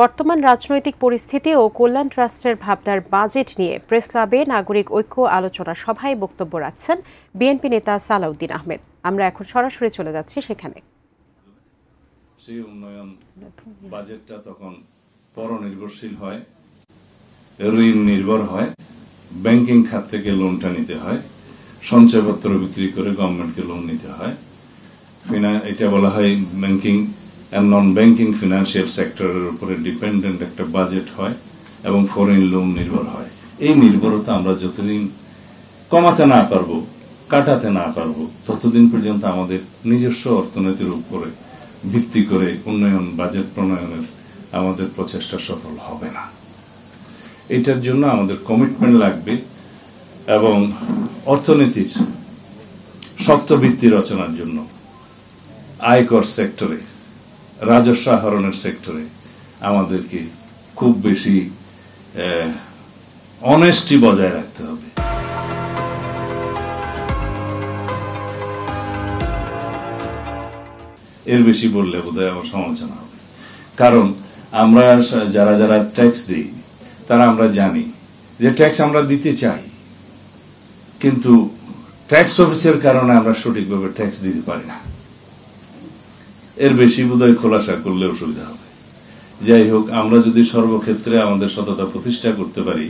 বর্তমান রাজনৈতিক পরিস্থিতি ও কল্যাণ ট্রাস্টের ভাবনার বাজেট নিয়ে প্রেস ক্লাবে নাগরিক ঐক্য আলোচনা সভায় বক্তব্য রাখছেন বিএনপি নেতা সালাউদ্দিন আহমেদ। আমরা এখন সরাসরি চলে যাচ্ছি সেখানে। সেই উন্নয়ন বাজেটটা তখন পরনির্ভরশীল হয়, ঋণ নির্ভর হয়, ব্যাংকিং খাত থেকে লোনটা নিতে হয়, সঞ্চয়পত্র বিক্রি করে গভর্নমেন্টকে লোন নিতে হয়। এটা বলা হয় ব্যাংকিং and non-banking financial সেক্টরের উপরে ডিপেন্ডেন্ট একটা বাজেট হয় এবং ফরেন লোন নির্ভর হয়। এই নির্ভরতা আমরা যতদিন কমাতে না পারবো, কাটাতে না পারবো, ততদিন পর্যন্ত আমাদের নিজস্ব অর্থনীতির উপরে ভিত্তি করে উন্নয়ন বাজেট প্রণয়নের আমাদের প্রচেষ্টা সফল হবে না। এটার জন্য আমাদের কমিটমেন্ট লাগবে এবং অর্থনীতির শক্ত ভিত্তি রচনার জন্য আয়কর সেক্টরে, রাজস্ব আহরণের সেক্টরে আমাদেরকে খুব বেশি অনেস্টি বজায় রাখতে হবে। এর বেশি বললে বোধহয় আমার সমালোচনা হবে। কারণ আমরা যারা যারা ট্যাক্স দিই তারা আমরা জানি যে ট্যাক্স আমরা দিতে চাই, কিন্তু ট্যাক্স অফিসের কারণে আমরা সঠিকভাবে ট্যাক্স দিতে পারি না। এর বেশি বোধহয় খোলাসা করলে অসুবিধা হবে। যাই হোক, আমরা যদি সর্বক্ষেত্রে আমাদের সততা প্রতিষ্ঠা করতে পারি,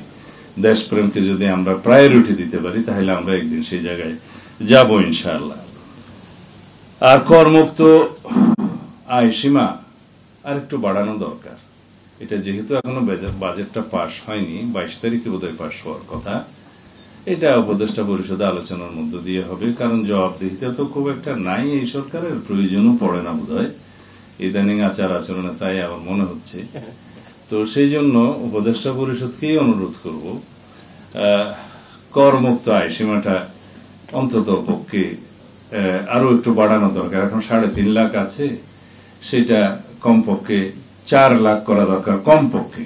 দেশপ্রেমকে যদি আমরা প্রায়োরিটি দিতে পারি, তাহলে আমরা একদিন সেই জায়গায় যাব ইনশাআল্লাহ। আর করমুক্ত আয় সীমা আর একটু বাড়ানো দরকার। এটা যেহেতু এখনো বাজেটটা পাশ হয়নি, 22 তারিখে বোধহয় পাশ হওয়ার কথা, এটা উপদেষ্টা পরিষদে আলোচনার মধ্য দিয়ে হবে। কারণ জবাবদিহিতা তো খুব একটা নাই এই সরকারের, প্রয়োজনও পড়ে না বোধহয় ইদানিং আচার আচরণে, তাই আমার মনে হচ্ছে। তো সেই জন্য উপদেষ্টা পরিষদকেই অনুরোধ করব, করমুক্ত আয় সীমাটা অন্তত পক্ষে আরো একটু বাড়ানো দরকার। এখন 3.5 লাখ আছে, সেটা কমপক্ষে 4 লাখ করা দরকার কমপক্ষে।